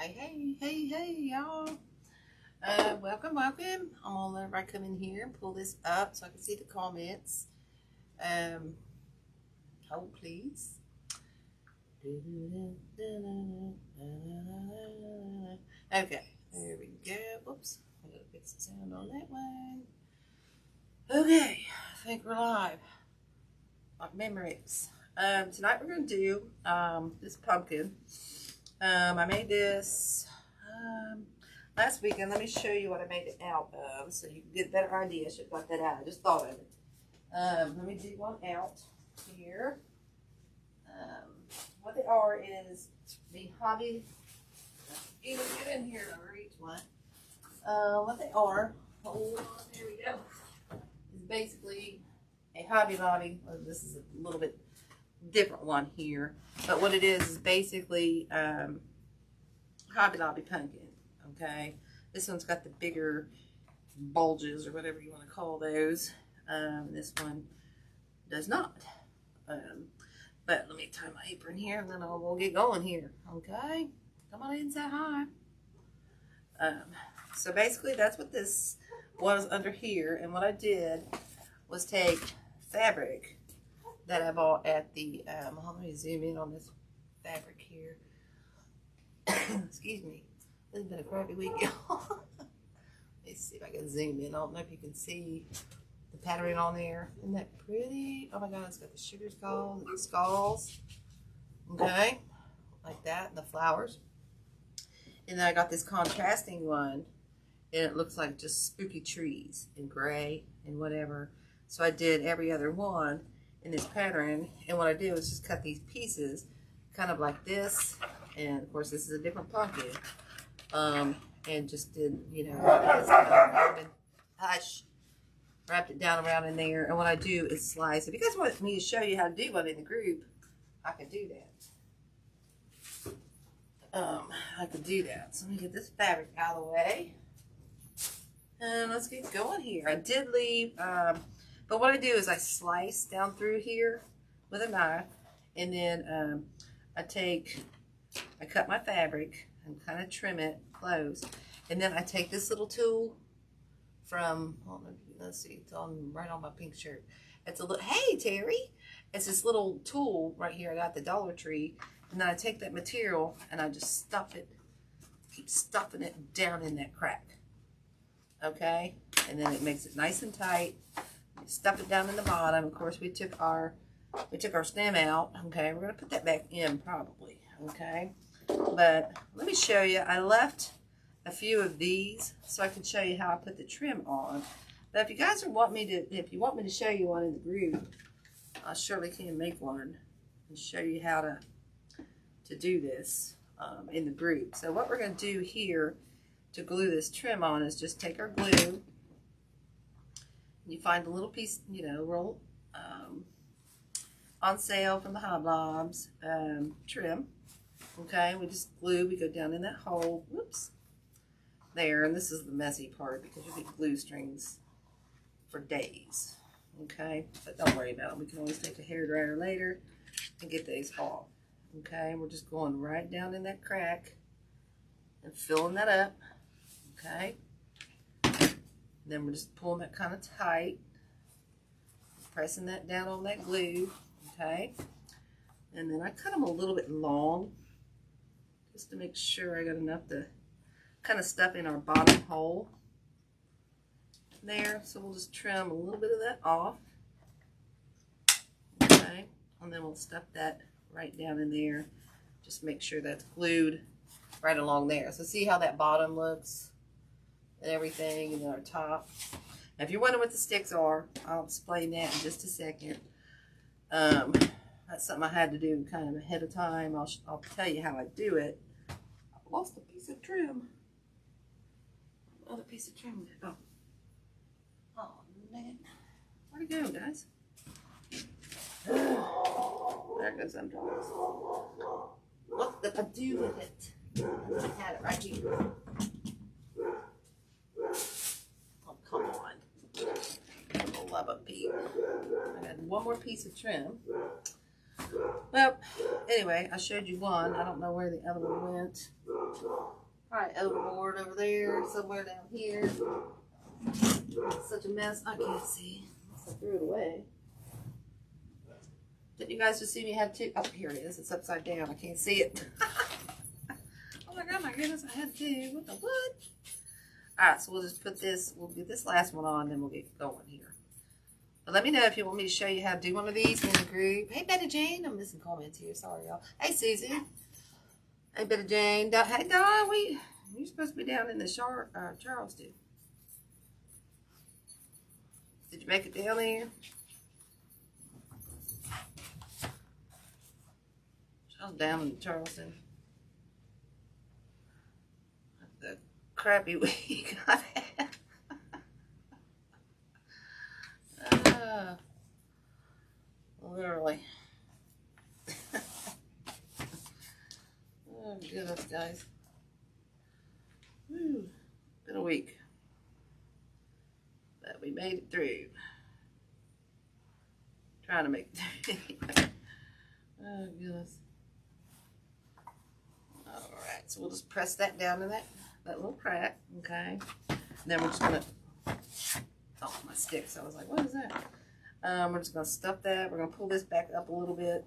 Hey, y'all. Welcome. I'm gonna let everybody come in here and pull this up so I can see the comments. Hold, please. Okay, there we go. Oops, I gotta fix the sound on that one. Okay, I think we're live. Like memories. Tonight we're gonna do this pumpkin. I made this last weekend. Let me show you what I made it out of so you can get a better idea. I should have got that out. I just thought of it. Let me do one out here. What they are is the hobby. Even get in here and reach one. What they are, hold on, there we go, is basically a Hobby Lobby. Well, this is a little bit different one here, but what it is basically Hobby Lobby pumpkin. Okay, this one's got the bigger bulges or whatever you want to call those. This one does not. But let me tie my apron here and then we'll get going here. Okay, come on in and say hi. So basically that's what this was under here, and what I did was take fabric that I bought at the, let me zoom in on this fabric here. Excuse me, this has been a crappy week, y'all. Let's see if I can zoom in. I don't know if you can see the pattern on there. Isn't that pretty? Oh my God, it's got the sugar skulls. Okay, like that, and the flowers. And then I got this contrasting one, and it looks like just spooky trees in gray and whatever. So I did every other one in this pattern, and what I did was just cut these pieces kind of like this, and of course this is a different pumpkin, and just did, you know, wrapped it down around in there. And what I do is slice. If you guys want me to show you how to do one in the group, I can do that. I could do that. So let me get this fabric out of the way. And let's get going here. I did leave, but what I do is I slice down through here with a knife, and then I cut my fabric and kind of trim it close. And then I take this little tool from, I don't know, let's see, it's on right on my pink shirt. It's a little, hey Terry, it's this little tool right here I got at the Dollar Tree. And then I take that material and I just stuff it, keep stuffing it down in that crack. Okay, and then it makes it nice and tight. Stuff it down in the bottom. Of course, we took our stem out. Okay, we're gonna put that back in probably. Okay, but let me show you. I left a few of these so I can show you how I put the trim on. But if you guys want me to show you one in the group, I surely can make one and show you how to do this in the group. So what we're going to do here to glue this trim on is just take our glue. You find a little piece, you know, roll on sale from the Hoblobs trim. Okay, we just glue. We go down in that hole. Whoops. There, and this is the messy part because you get glue strings for days. Okay, but don't worry about it. We can always take a hairdryer later and get these off. Okay, we're just going right down in that crack and filling that up. Okay, then we're just pulling that kind of tight, pressing that down on that glue. Okay, and then I cut them a little bit long just to make sure I got enough to kind of stuff in our bottom hole there. So we'll just trim a little bit of that off. Okay, and then we'll stuff that right down in there. Just make sure that's glued right along there. So see how that bottom looks and everything, and then our top. Now, if you're wondering what the sticks are, I'll explain that in just a second. That's something I had to do kind of ahead of time. I'll tell you how I do it. I lost a piece of trim. Another piece of trim. Oh man, where'd it go, guys? There goes some dogs. What did I do with it? I had it right here. Oh, come on. I love a peep. I got one more piece of trim. Well, anyway, I showed you one. I don't know where the other one went. Probably overboard over there, somewhere down here. It's such a mess. I can't see. I threw it away. Did you guys just see me have two? Oh, here it is. It's upside down. I can't see it. Oh my god, my goodness. I had two. What the what? Alright, so we'll just put this, we'll get this last one on, then we'll get going here. But let me know if you want me to show you how to do one of these in the group. Hey, Betty Jane. I'm missing comments here. Sorry, y'all. Hey, Susie. Hey, Betty Jane. Hey, Don. You're supposed to be down in the Charleston. Did you make it down there? I was down in Charleston. The crappy week I had. Literally. Oh, goodness, guys. Whew. Been a week. But we made it through. Trying to make it through. Oh, goodness. Alright, so we'll just press that down to that little crack. Okay. And then we're just going to... Oh, my sticks. I was like, what is that? We're just going to stuff that. We're going to pull this back up a little bit.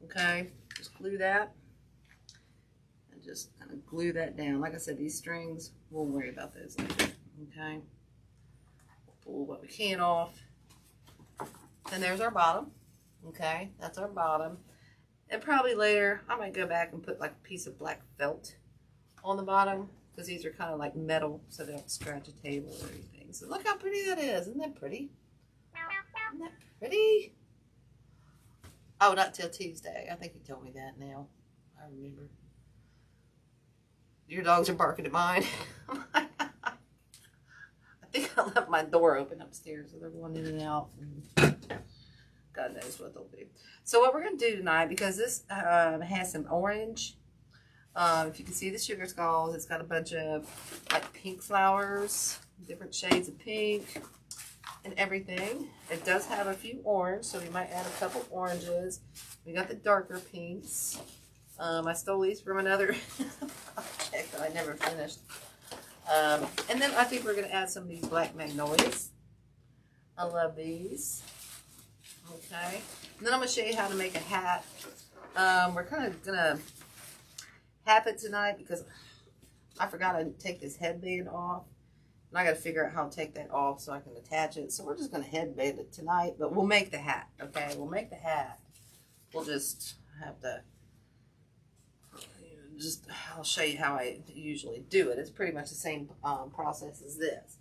Okay. Just glue that. And just kind of glue that down. Like I said, these strings, we'll worry about those later. Okay. We'll pull what we can off. And there's our bottom. Okay. That's our bottom. And probably later, I might go back and put like a piece of black felt on the bottom. Because these are kind of like metal, so they don't scratch a table or anything. So look how pretty that is. Isn't that pretty? Isn't that pretty? Oh, not till Tuesday. I think he told me that now. I remember. Your dogs are barking at mine. I think I left my door open upstairs, so they're going in and out. And God knows what they'll do. So what we're going to do tonight, because this has some orange. If you can see the sugar skulls, it's got a bunch of like pink flowers, different shades of pink and everything. It does have a few orange, so we might add a couple oranges. We got the darker pinks. I stole these from another project that I never finished. And then I think we're going to add some of these black magnolias. I love these. Okay. And then I'm going to show you how to make a hat. We're kind of going to have it tonight because I forgot to take this headband off. And I got to figure out how to take that off so I can attach it. So we're just going to headband it tonight. But we'll make the hat, okay? We'll make the hat. We'll just have to... I'll show you how I usually do it. It's pretty much the same process as this.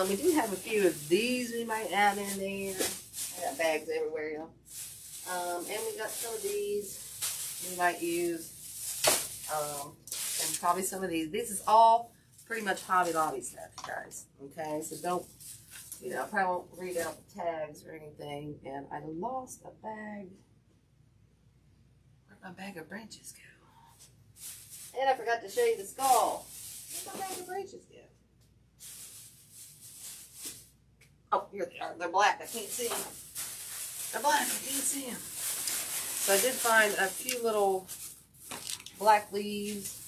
We do have a few of these we might add in there. I got bags everywhere, you know. And we got some of these we might use. And probably some of these. This is all pretty much Hobby Lobby stuff, guys. Okay, so don't, you know, I probably won't read out the tags or anything. And I lost a bag. Where'd my bag of branches go? And I forgot to show you the skull. Where'd my bag of branches go? Oh, here they are. They're black. I can't see them. They're black. I can't see them. So I did find a few little black leaves.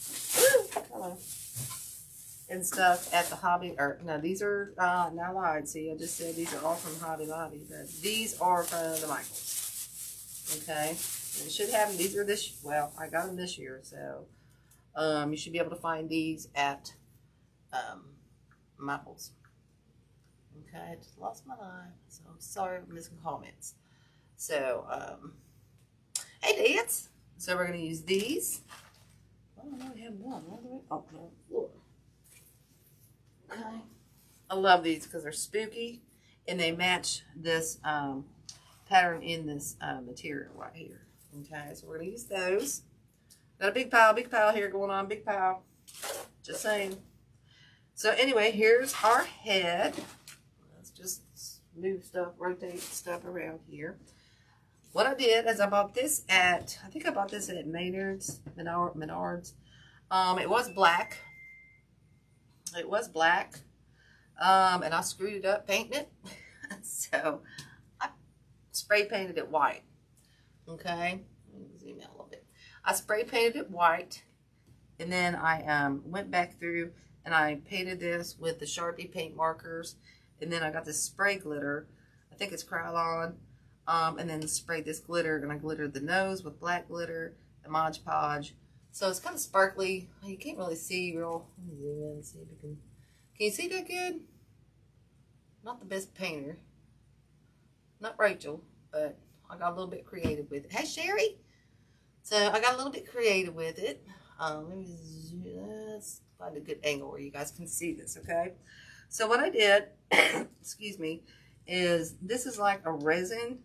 Woo! And stuff at the Hobby, or no, these are, now lied, see, I just said these are all from Hobby Lobby, but these are from the Michaels. Okay? And you should have them, these are this, well, I got them this year, so, you should be able to find these at, Michaels. Okay, I just lost my line, so I'm sorry for missing comments. So, hey, Dance! So we're going to use these. Oh, I only have one all the way up on the floor. Okay. I love these because they're spooky and they match this pattern in this material right here. Okay, so we're going to use those. Got a big pile here going on, big pile. Just saying. So anyway, here's our head. Let's just move stuff, rotate stuff around here. What I did is I bought this at, I think I bought this at Menards. It was black. It was black. And I screwed it up painting it. So I spray painted it white. Okay, let me zoom out a little bit. I spray painted it white, and then I went back through and I painted this with the Sharpie paint markers, and then I got this spray glitter. I think it's Krylon, and then sprayed this glitter, and I glittered the nose with black glitter and Mod Podge. So it's kind of sparkly. You can't really see real. Let me zoom in and see if you can. Can you see that good? Not the best painter. Not Rachel, but I got a little bit creative with it. Hey, Sherry! So I got a little bit creative with it. Let me just find a good angle where you guys can see this, okay? So what I did, excuse me, is this is like a resin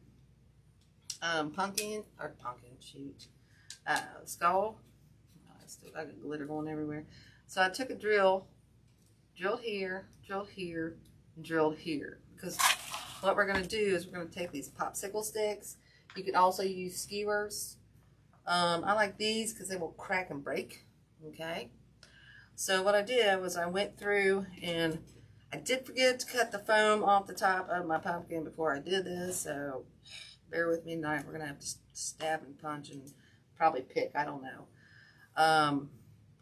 skull. I still got glitter going everywhere. So I took a drilled here, and drilled here. Because what we're going to do is we're going to take these popsicle sticks. You can also use skewers. I like these because they will crack and break. Okay. So what I did was I went through and I did forget to cut the foam off the top of my pumpkin before I did this. So bear with me tonight. We're going to have to stab and punch and probably pick. I don't know.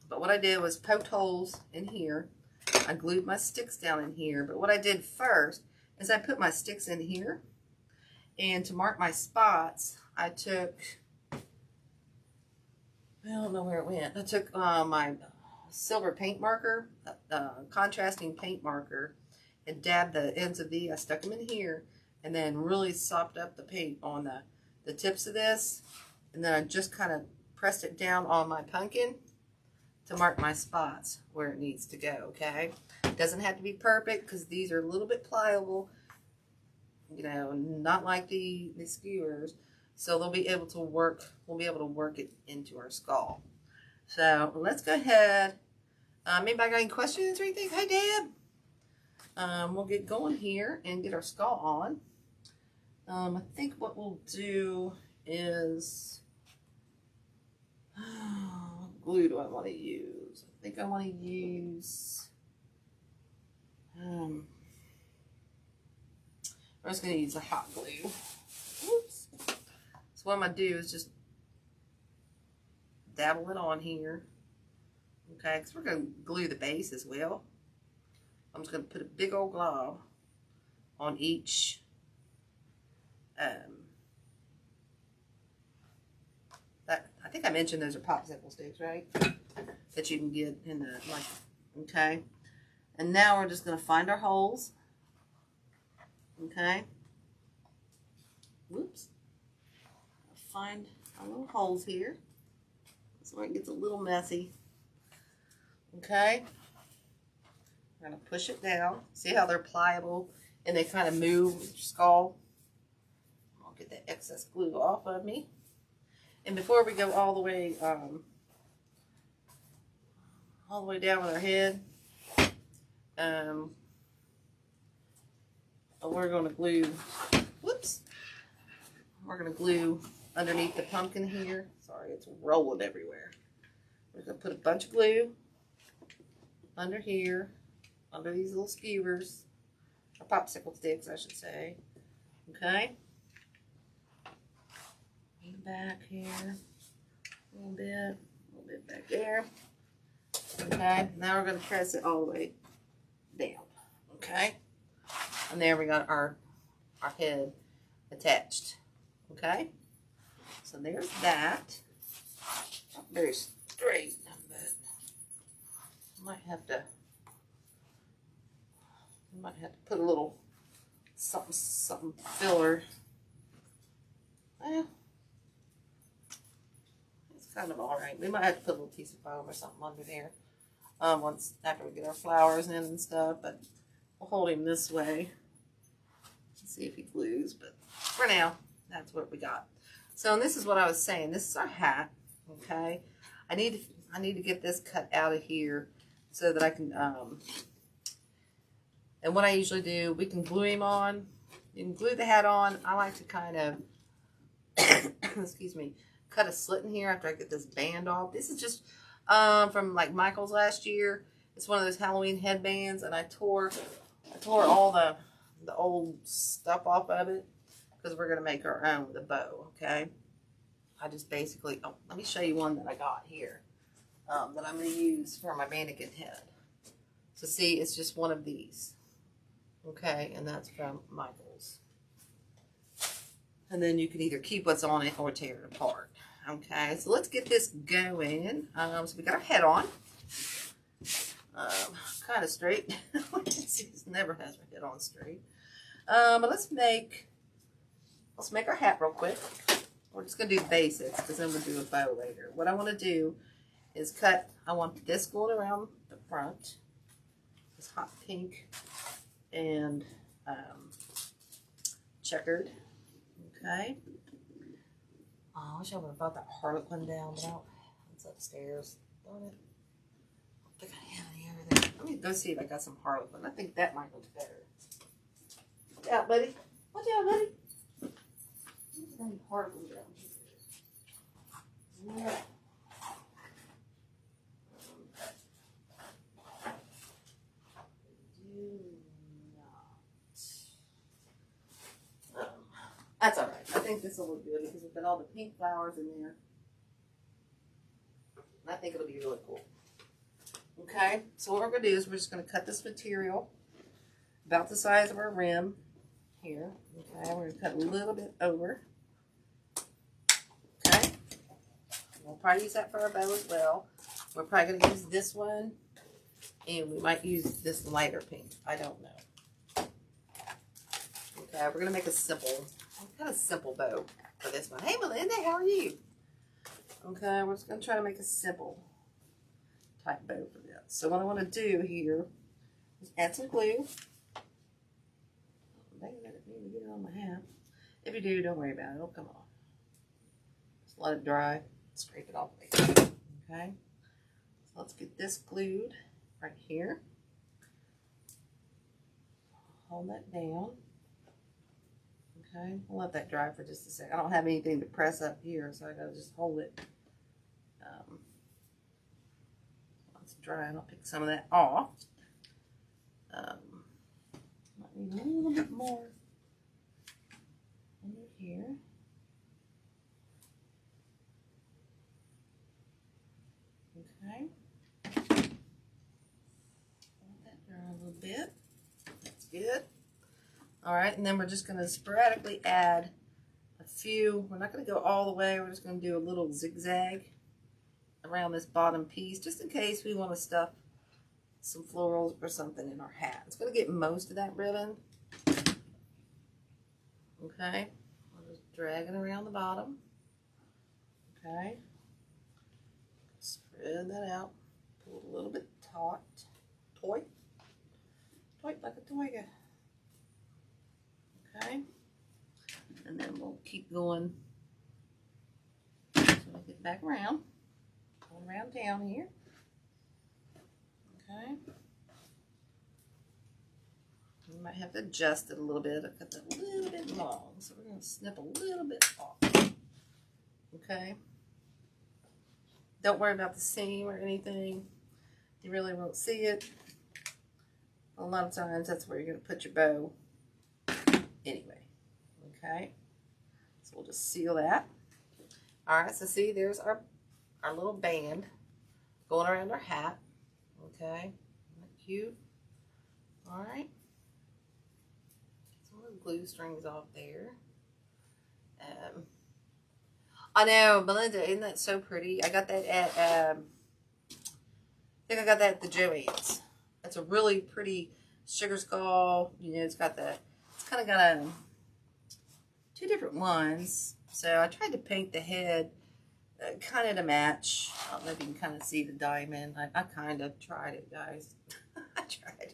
But what I did was poked holes in here. I glued my sticks down in here. But what I did first is I put my sticks in here. And to mark my spots, I took, I don't know where it went. I took my silver paint marker, contrasting paint marker, and dabbed the ends of I stuck them in here, and then really sopped up the paint on the tips of this. And then I just kind of pressed it down on my pumpkin to mark my spots where it needs to go, okay? It doesn't have to be perfect because these are a little bit pliable, you know, not like the skewers. So they'll be able to work, we'll be able to work it into our skull. So let's go ahead. Anybody got any questions or anything? Hey, Deb. We'll get going here and get our skull on. I think what we'll do is, what glue do I want to use? I think I want to use, I'm just going to use a hot glue. Oops. So what I'm going to do is just dabble it on here. Okay, because we're going to glue the base as well. I'm just going to put a big old glob on each I think I mentioned those are popsicle sticks, right? That you can get in the, like, okay. And now we're just going to find our holes. Okay. Whoops. Find our little holes here. That's where it gets a little messy. Okay. We're going to push it down. See how they're pliable and they kind of move with your skull. I'll get that excess glue off of me. And before we go all the way down with our head, we're going to glue, whoops, we're going to glue underneath the pumpkin here. Sorry, it's rolling everywhere. We're going to put a bunch of glue under here, under these little skewers, or popsicle sticks, I should say. Okay. Back here, a little bit back there. Okay, now we're going to press it all the way down. Okay, and there we got our head attached. Okay, so there's that. Not very straight, but I might have to put a little something filler. Well, kind of all right. We might have to put a little piece of foam or something under there once after we get our flowers in and stuff. But we'll hold him this way. Let's see if he glues. But for now, that's what we got. So and this is what I was saying. This is our hat. Okay. I need to get this cut out of here so that I can. And what I usually do, we can glue him on. You can glue the hat on. I like to kind of excuse me. Cut a slit in here after I get this band off. This is just from like Michael's last year. It's one of those Halloween headbands, and I tore all the old stuff off of it because we're gonna make our own with a bow. Okay, I just basically, oh, let me show you one that I got here that I'm going to use for my mannequin head. So see, it's just one of these. Okay, and that's from Michael's. And then you can either keep what's on it or tear it apart. Okay, so let's get this going. So we got our head on. Kind of straight. It never has our head on straight. But let's make our hat real quick. We're just going to do the basics because then we'll do a bow later. What I want to do is cut, I want this going around the front. This hot pink and checkered. Okay. Oh, I wish I would have brought that Harlequin down, but I don't, it's upstairs. Darn it. I think I have any over there. Let me go see if I got some Harlequin. I think that might look better. Watch out, buddy. Watch out, buddy. There's any Harlequin down here. Yeah. That's all right. I think this will look good because we've got all the pink flowers in there. And I think it'll be really cool. Okay, so what we're going to do is we're just going to cut this material about the size of our rim here. Okay, we're going to cut a little bit over. Okay, we'll probably use that for our bow as well. We're probably going to use this one, and we might use this lighter pink. I don't know. Okay, we're going to make a kind of simple bow for this one. Hey, Melinda, how are you? Okay, we're just going to try to make a simple type bow for this. So what I want to do here is add some glue. Dang it, I didn't mean to get it on my hat. If you do, don't worry about it. It'll come off. Just let it dry. Scrape it off later. Okay. So let's get this glued right here. Hold that down. Okay. I'll let that dry for just a second. I don't have anything to press up here, so I gotta just hold it. Dry, and I'll pick some of that off. Might need a little bit more under here. Okay. Let that dry a little bit. That's good. All right, and then we're just going to sporadically add a few. We're not going to go all the way. We're just going to do a little zigzag around this bottom piece, just in case we want to stuff some florals or something in our hat. It's going to get most of that ribbon. Okay, I'll just drag it around the bottom. Okay, spread that out, pull it a little bit taut, like a toy. Okay, and then we'll keep going. So we'll get back around. Around down here. Okay. You might have to adjust it a little bit. I've got that a little bit long, so we're going to snip a little bit off. Okay. Don't worry about the seam or anything. You really won't see it. A lot of times that's where you're going to put your bow anyway. Okay. So we'll just seal that. All right, so see, there's our little band going around our hat. Okay, isn't that cute? All right, some of the glue strings off there. I know, Melinda, isn't that so pretty? I got that at I think I got that at the Joann's. That's a really pretty sugar skull. You know, it's kind of got two different ones. So I tried to paint the head kind of to match. I don't know if you can kind of see the diamond. I kind of tried it, guys. I tried.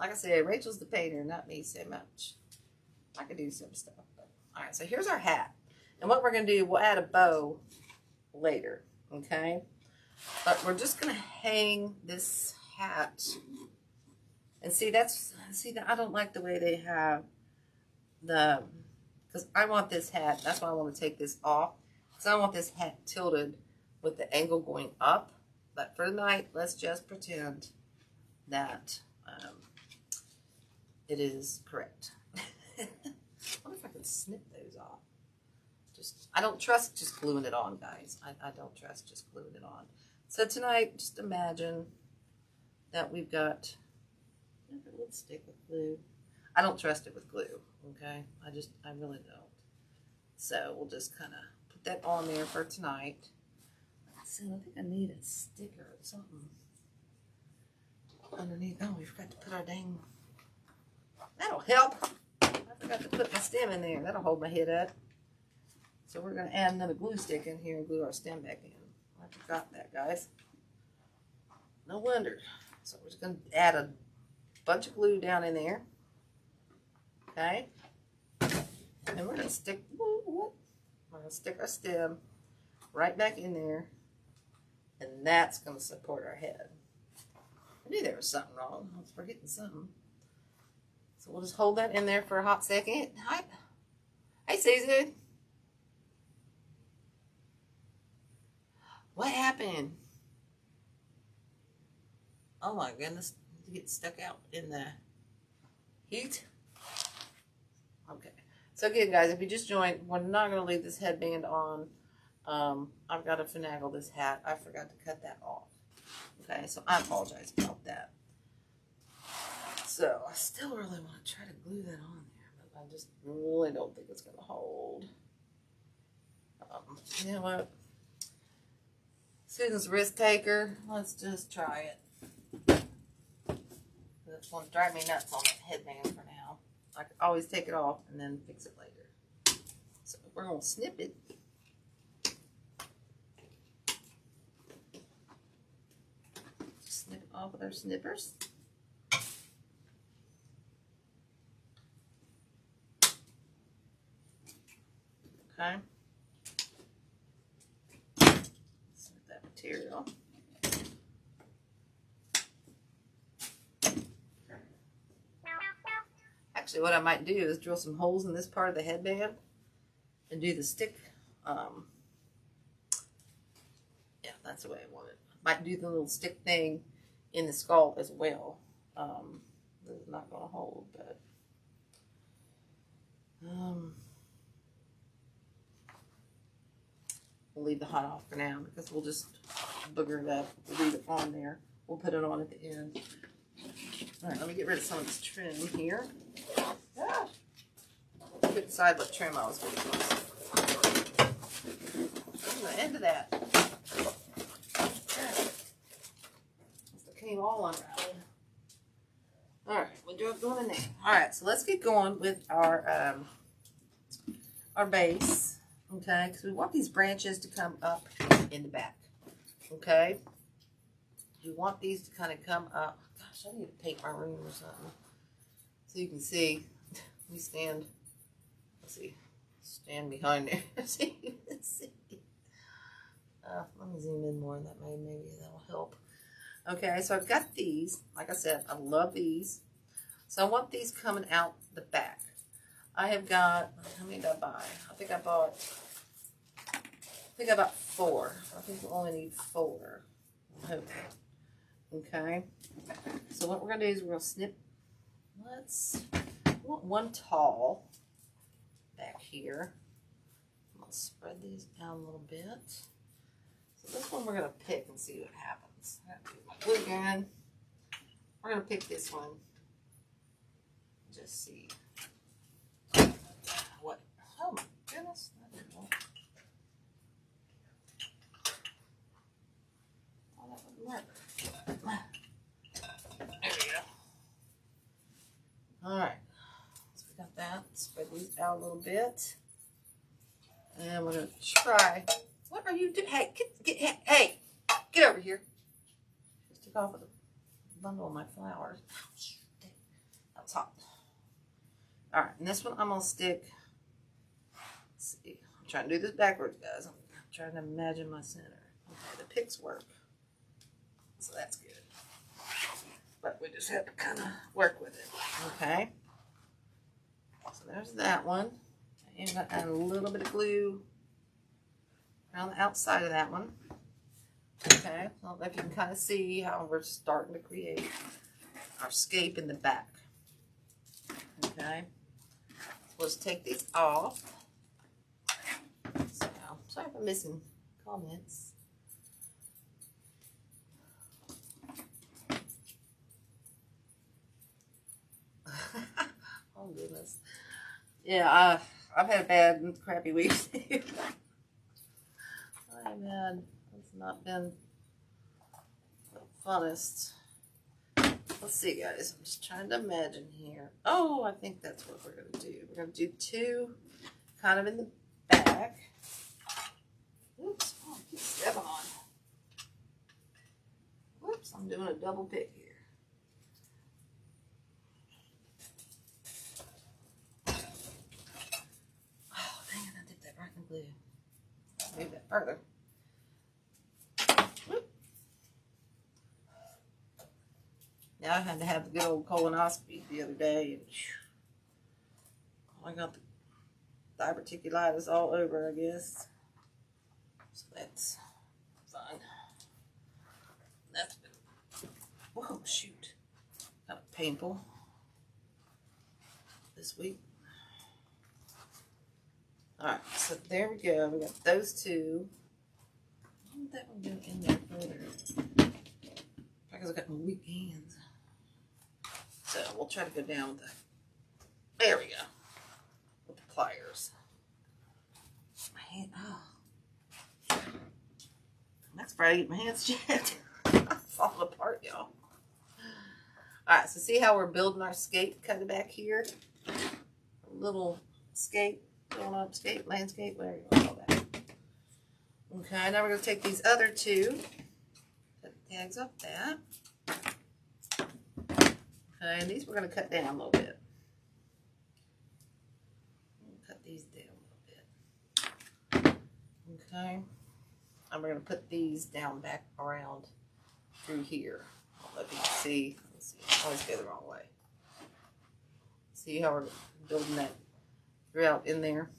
Like I said, Rachel's the painter, not me so much. I could do some stuff. But. All right, so here's our hat. And what we're going to do, we'll add a bow later, okay? But we're just going to hang this hat. And see, I don't like the way they have because I want this hat, that's why I want to take this off. Because I want this hat tilted with the angle going up. But for tonight, let's just pretend that it is correct. I wonder if I can snip those off. I don't trust just gluing it on, guys. I don't trust just gluing it on. So tonight, just imagine that we've got, if it would stick with glue. I don't trust it with glue, okay? I really don't. So we'll just kind of put that on there for tonight. So I think I need a sticker or something underneath. Oh, we forgot to put our dang, that'll help. I forgot to put my stem in there. That'll hold my head up. So we're going to add another glue stick in here and glue our stem back in. I forgot that, guys. No wonder. So we're just going to add a bunch of glue down in there. Okay. And we're going to stick, we're going to stick our stem right back in there. And that's going to support our head. I knew there was something wrong. I was forgetting something. So we'll just hold that in there for a hot second. Hi. Hey, Susan. What happened? Oh my goodness. Did you get stuck out in the heat? Okay. So again, guys, if you just joined, we're not going to leave this headband on. I've got to finagle this hat. I forgot to cut that off. Okay, so I apologize about that. So I still really want to try to glue that on there, but I just really don't think it's going to hold. You know what? Susan's risk taker. Let's just try it. It's going to drive me nuts on that headband for now. I can always take it off and then fix it later. So we're going to snip it. Snip it off with our snippers. Okay. Snip that material. Actually, what I might do is drill some holes in this part of the headband and do the stick. Yeah, that's the way I want it. Might do the little stick thing in the skull as well. This is not going to hold, but we'll leave the hot off for now because we'll just booger it up. We'll leave it on there. We'll put it on at the end. All right, let me get rid of some of this trim here. Ah. Couldn't decide what trim I was going to use. That's the end of that. Came all unraveled. All right, we'll do it going in there. All right, so let's get going with our base, okay? Because we want these branches to come up in the back, okay? We want these to kind of come up. Gosh, I need to paint my room or something so you can see. We stand. Let's see. Stand behind there so you can see. Let me zoom in more. Maybe that'll help. Okay, so I've got these. Like I said, I love these. So I want these coming out the back. I have got, how many did I buy? I think I bought 4. I think we only need 4. Okay. So what we're going to do is we're going to snip. I want one tall back here. I'm going to spread these out a little bit. So this one we're going to pick and see what happens. I got to do my glue gun. We're going to pick this one. Just see what. Oh my goodness. That didn't work. Oh, that wouldn't work. There we go. All right. So we got that. Spread these out a little bit. And we're going to try. What are you doing? Hey, get over here. Just took off with a bundle of my flowers. Ouch. That was hot. All right, and this one I'm going to stick. Let's see. I'm trying to do this backwards, guys. I'm trying to imagine my center. Okay, the picks work. So that's good. But we just have to kind of work with it. Okay. So there's that one. And I'm going to add a little bit of glue around the outside of that one. Okay, I don't know if you can kind of see how we're starting to create our scape in the back. Okay, so let's take these off. sorry for missing comments. Oh goodness. Yeah, I've had a bad and crappy week too. I man, it's not been the funnest. Let's see, guys. I'm just trying to imagine here. Oh, I think that's what we're gonna do. We're gonna do two, kind of in the back. Oops! Oh, I keep stepping on. Whoops! I'm doing a double pick here. Oh, dang it! I did that right in blue. Let's move that further. Now I had to have the good old colonoscopy the other day, and I got the diverticulitis all over, I guess. So that's fun. That's been, whoa, shoot, kind of painful this week. All right, so there we go. We got those two. Why did that one go in there further? Because I've got my weak hands. So we'll try to go down with that. There we go. With the pliers. My hand, oh. That's Friday to get my hands checked. I'm falling apart, y'all. Alright, so see how we're building our scape kind of back here? A little scape, going up, scape, landscape, whatever you want to call that. Okay, now we're going to take these other two, put the tags up that. Okay, and these we're going to cut down a little bit. Cut these down a little bit. Okay, and we're going to put these down back around through here. I don't know if you can see. Let's see, I always go the wrong way. See how we're building that throughout in there?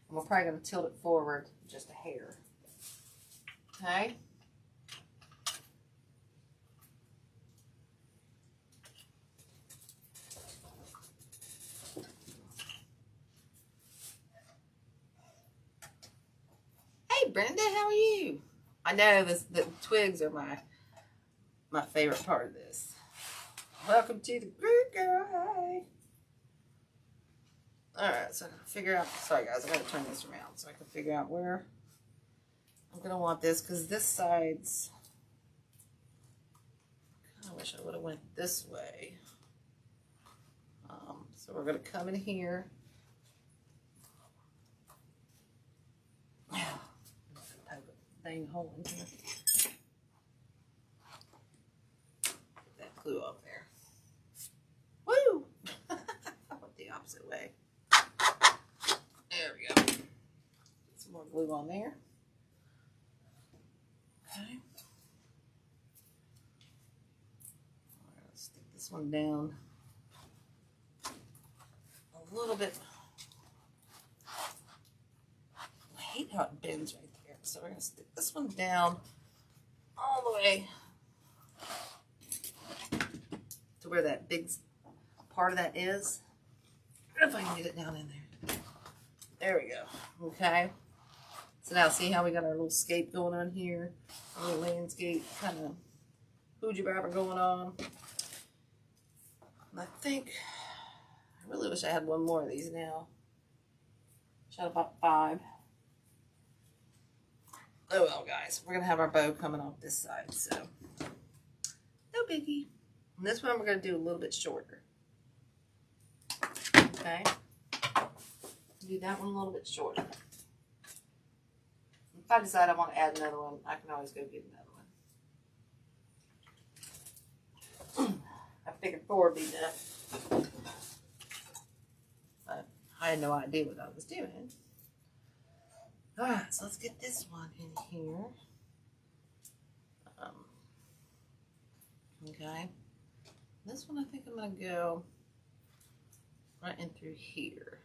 And we're probably going to tilt it forward just a hair. Okay. Hey Brenda, how are you? I know the twigs are my favorite part of this. Welcome to the group, girl. Hi. Alright, so I gotta figure out, sorry guys, I gotta turn this around so I can figure out where I'm gonna want this, because this side's, I wish I would have went this way. So we're gonna come in here. I'm not gonna poke a dang hole in here. Get that glue up there. Woo! I went the opposite way. There we go. Get some more glue on there. Okay. Let's stick this one down a little bit. I hate how it bends right there. So we're going to stick this one down all the way to where that big part of that is. If I can get it down in there. There we go. Okay. So now see how we got our little scape going on here? A little landscape kind of hoogie bobber going on. And I think, I really wish I had one more of these now. Should have about 5. Oh well, guys, we're gonna have our bow coming off this side, so no biggie. And this one we're gonna do a little bit shorter. Okay, do that one a little bit shorter. If I decide I want to add another one, I can always go get another one. I figured 4 would be enough. But I had no idea what I was doing. Alright, so let's get this one in here. Okay. This one I think I'm going to go right in through here.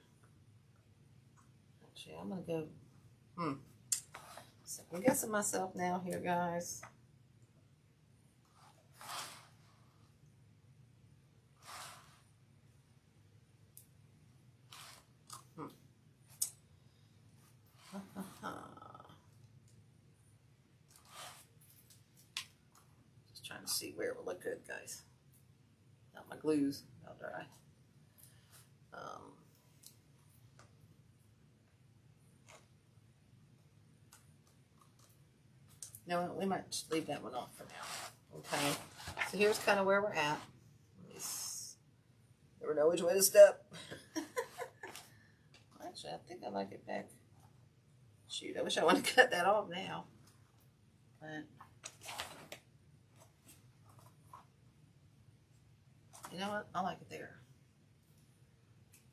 Actually, I'm going to go, so I'm guessing myself now here, guys. Let's see where it will look good, guys. Now my glue's about dry. No, we might just leave that one off for now. Okay. So here's kind of where we're at. Never know which way to step. Actually, I think I like it back. Shoot, I wish I would have cut that off now. But you know what? I like it there.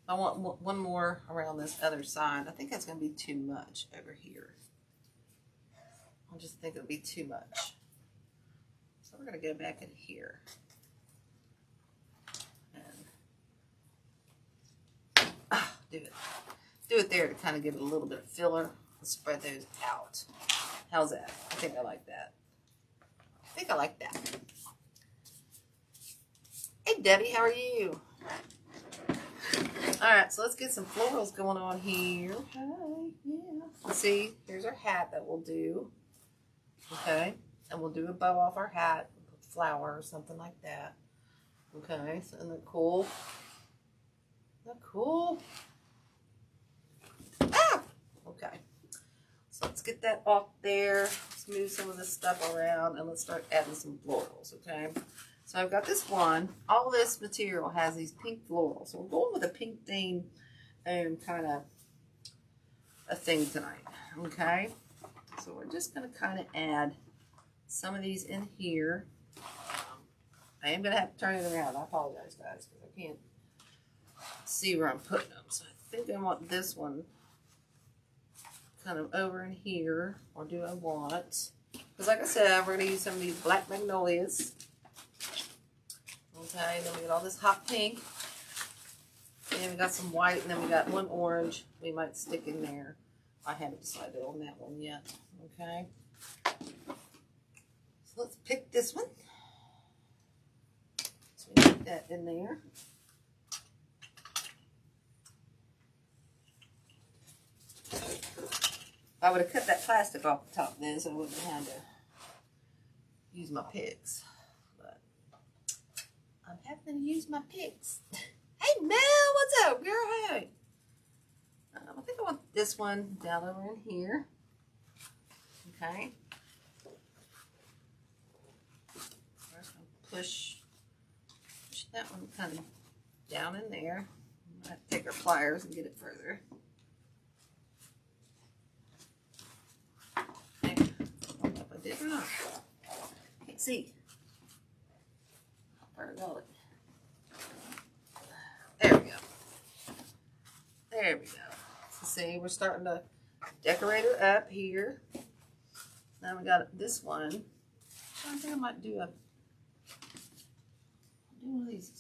I want one more around this other side. I think that's going to be too much over here. I just think it'll be too much. So we're going to go back in here. And do it there to kind of give it a little bit of filler. Let's spread those out. How's that? I think I like that. I think I like that. Hey Debbie, how are you? Alright, so let's get some florals going on here. Hi, yeah. Let's see, here's our hat that we'll do. Okay, and we'll do a bow off our hat, flower or something like that. Okay, so isn't that cool? Isn't that cool? Ah! Okay, so let's get that off there. Let's move some of this stuff around and let's start adding some florals, okay? So I've got this one. All this material has these pink florals. So we're going with a pink theme kind of a thing tonight, okay? So we're just going to kind of add some of these in here. I am going to have to turn it around. I apologize, guys, because I can't see where I'm putting them. So I think I want this one kind of over in here. Or do I want... Because like I said, we're going to use some of these black magnolias. Okay, then we got all this hot pink. And then we got some white, and then we got one orange we might stick in there. I haven't decided on that one yet. Okay. So let's pick this one. So we put that in there. I would have cut that plastic off the top then, so I wouldn't have had to use my picks. But I'm having to use my picks. Hey Mel, what's up, girl? Hey. I think I want this one down over in here. Okay. First I'll push that one kind of down in there. I have to take our pliers and get it further. Okay. I don't know if I did or not. Can't see. Where to go? There we go. There we go. So see, we're starting to decorate her up here. Now we got this one. I think I might do one of these.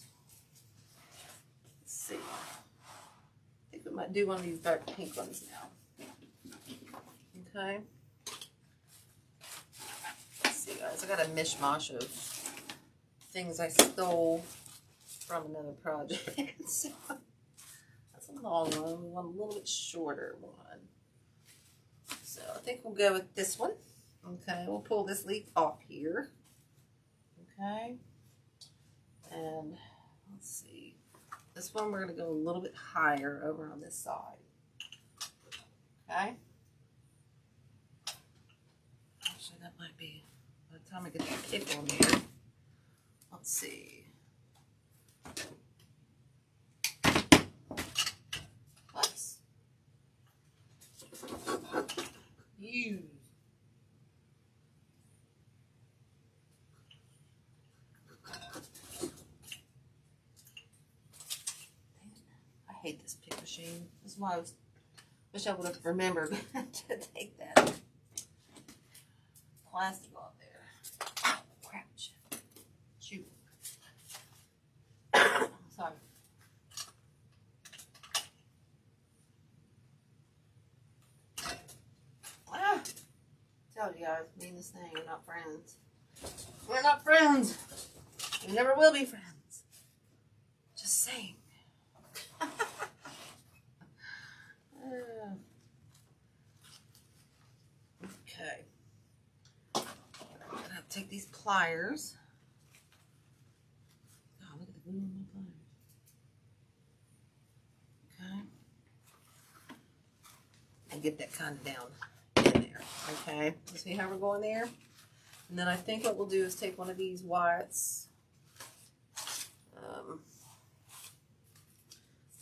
Let's see. I think we might do one of these dark pink ones now. Okay. Let's see, guys. I got a mishmash of things I stole from another project. So that's a long one. We want a little bit shorter one. So I think we'll go with this one. Okay, we'll pull this leaf off here. Okay. And let's see. This one we're going to go a little bit higher over on this side. Okay. Actually, that might be, by the time I get the pick on here. Let's see. Let's use. I hate this pick machine. This is why I wish I would have remembered to take that plastic off there. Oh, crap. Shoot. Sorry. Ah, tell you guys, meanest thing, we're not friends. We're not friends. We never will be friends. Just saying. Okay. I'm gonna have to take these pliers glue on my pliers. Okay. And get that kind of down in there. Okay. You see how we're going there? And then I think what we'll do is take one of these whites.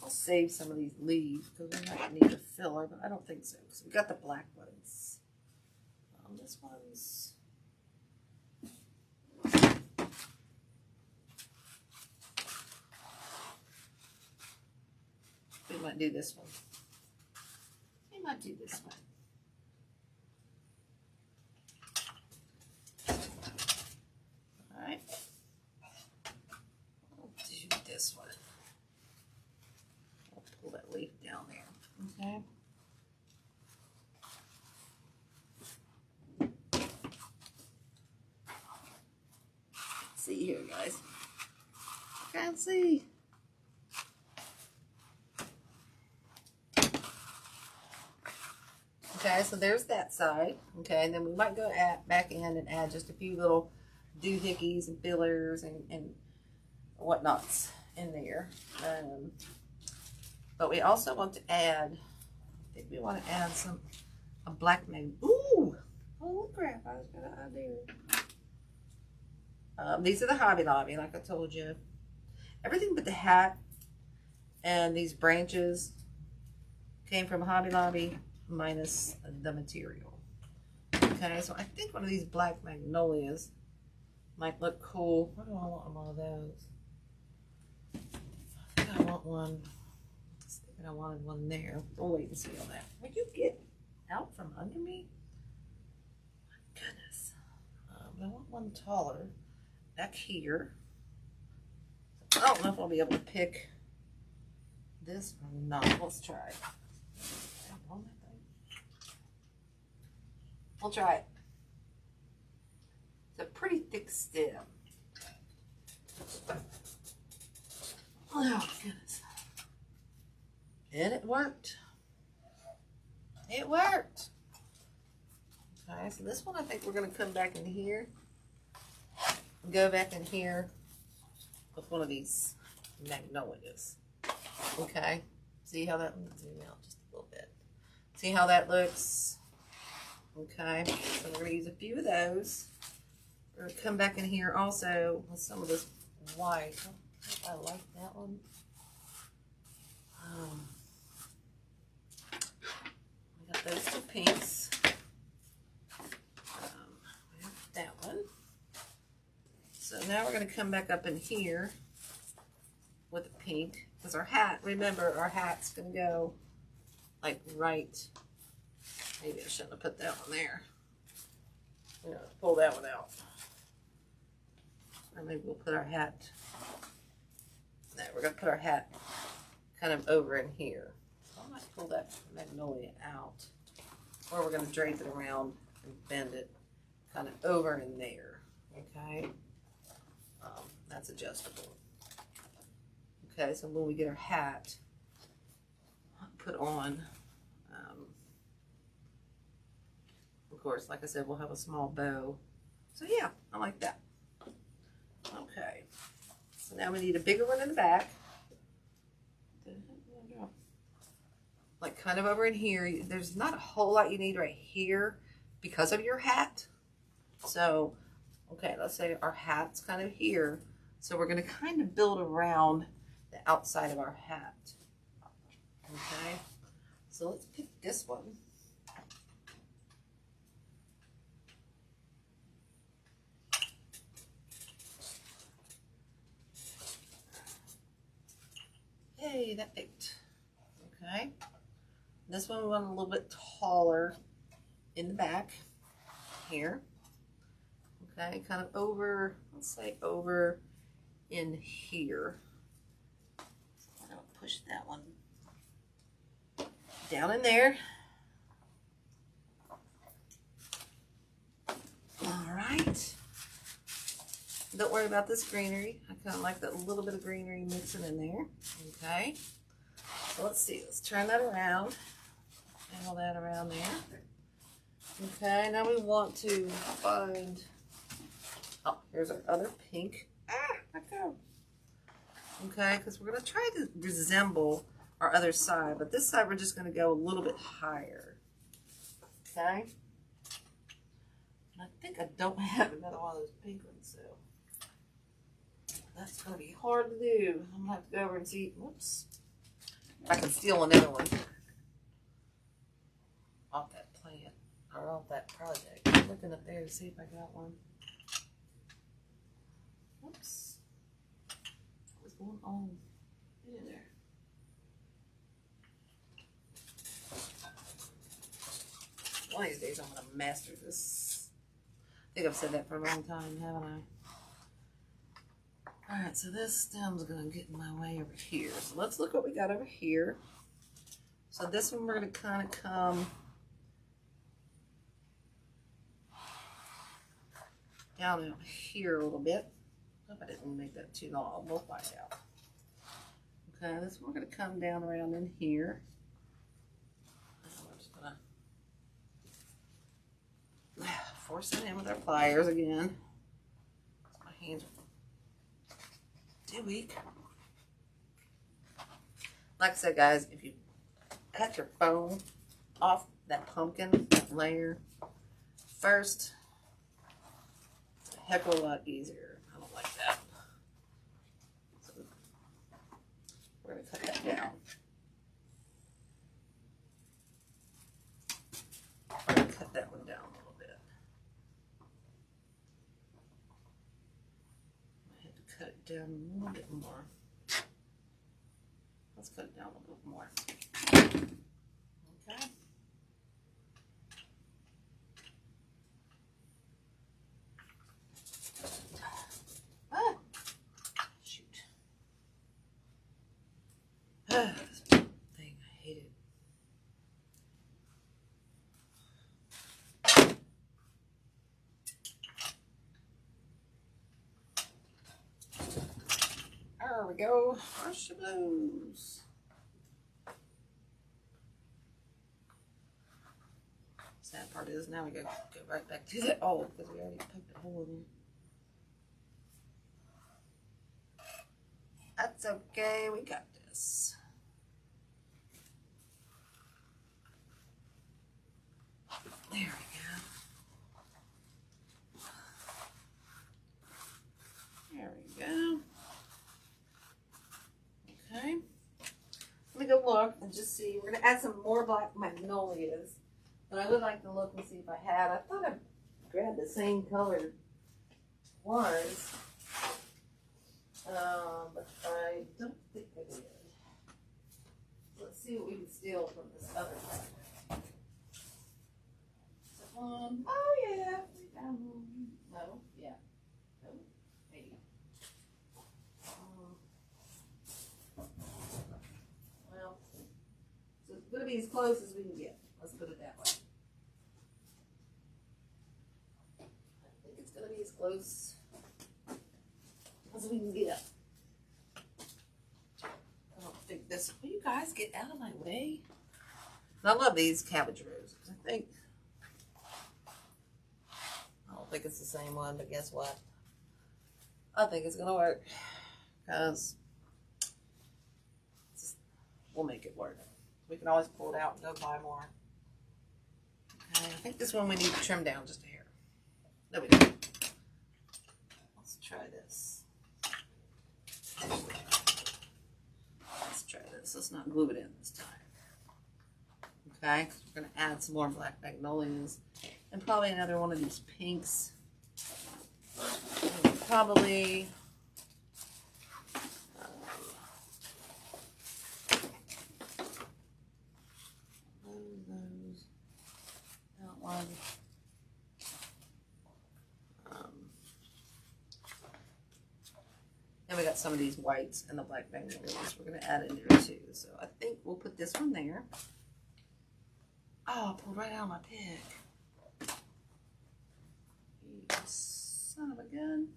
I'll save some of these leaves because we might need a filler, but I don't think so because we got the black ones. This one's we might do this one. We might do this one. All right. We'll do this one. I'll pull that leaf down there. Okay. See here, guys. I can't see. Okay, so there's that side. Okay, and then we might go back in and add just a few little doohickeys and fillers and whatnots in there. But we also want to add, I think we want to add a black mag. Ooh! Oh crap, I was gonna undo. These are the Hobby Lobby, like I told you. Everything but the hat and these branches came from Hobby Lobby minus the material. Okay, so I think one of these black magnolias might look cool. What do I want on one of those? I think I want one. I wanted one there. We'll wait and see on that. Would you get out from under me? My goodness. I want one taller. Back here. I don't know if I'll be able to pick this or not. Let's try it. We'll try it. It's a pretty thick stem. Oh, goodness. And it worked. It worked. Okay, so this one I think we're going to come back in here. Go back in here with one of these magnolias. Okay, see how that zoom out just a little bit. See how that looks? Okay, so we're going to use a few of those. We're going to come back in here also with some of this white. I don't know if I like that one. We got those two pinks. We have that one. So now we're going to come back up in here with the pink because our hat, remember our hat's going to go like right, maybe I shouldn't have put that one there. We're going to pull that one out. Or maybe we'll put our hat, no, we're going to put our hat kind of over in here. So I might pull that magnolia out. Or we're going to drape it around and bend it kind of over in there. Okay. That's adjustable. Okay, so when we get our hat put on, of course, like I said, we'll have a small bow. So yeah, I like that. Okay, so now we need a bigger one in the back. Like kind of over in here. There's not a whole lot you need right here because of your hat. So, okay, let's say our hat's kind of here. So we're going to kind of build around the outside of our hat. Okay, so let's pick this one. Yay, that picked. Okay, this one we want a little bit taller in the back here. Okay, kind of over, let's say over in here. I'm going to push that one down in there. All right. Don't worry about this greenery. I kind of like that little bit of greenery mixing in there. Okay. So let's see. Let's turn that around. Angle that around there. Okay. Now we want to find... Oh, here's our other pink. Ah, let go. Okay, because we're going to try to resemble our other side, but this side we're just going to go a little bit higher. Okay. And I think I don't have another one of those pink ones, so that's going to be hard to do. I'm going to have to go over and see. Whoops. If I can steal another one off that plant or off that project. I'm looking up there to see if I got one. Whoops. What's going on? Get in there. One of these days I'm going to master this. I think I've said that for a long time, haven't I? Alright, so this stem's going to get in my way over here. So let's look what we got over here. So this one we're going to kind of come down out here a little bit. Hope I didn't make that too long. We'll find out. Okay, this one we're going to come down around in here. We're just going to force it in with our pliers again. My hands are too weak. Like I said, guys, if you cut your foam off that pumpkin layer first, it's a heck of a lot easier. I don't like that. So we're going to cut that down. We're going to cut that one down a little bit. I had to cut it down a little bit more. Let's cut it down a little bit more. Okay. Ah, shoot. Ah, this thing, I hate it. There we go. Brush the blues. Sad part is now we go right back to that old because we already poked a hole in it. That's okay, we got this. There we go. There we go. Okay. Let me go look and just see. We're going to add some more black magnolias. But I would like to look and see if I had. I thought I grabbed the same colored ones. But I don't think I did. Let's see what we can steal from this other one. Oh yeah, we found one. No, yeah. No, maybe. Well, so it's going to be as close as we can get. Let's put it that way. I think it's going to be as close as we can get. I don't think this. Will you guys get out of my way? And I love these cabbage roses. I don't think it's the same one, but guess what? I think it's going to work because we'll make it work. We can always pull it out and go buy more. Okay, I think this one we need to trim down just a hair. There we go. Let's try this. Let's try this. Let's not glue it in this time. Okay, we're going to add some more black magnolias and probably another one of these pinks. Probably those that one. And we got some of these whites and the black magnolias. We're going to add in there too. So I think we'll put this one there. Oh, I pulled right out of my pick. You son of a gun.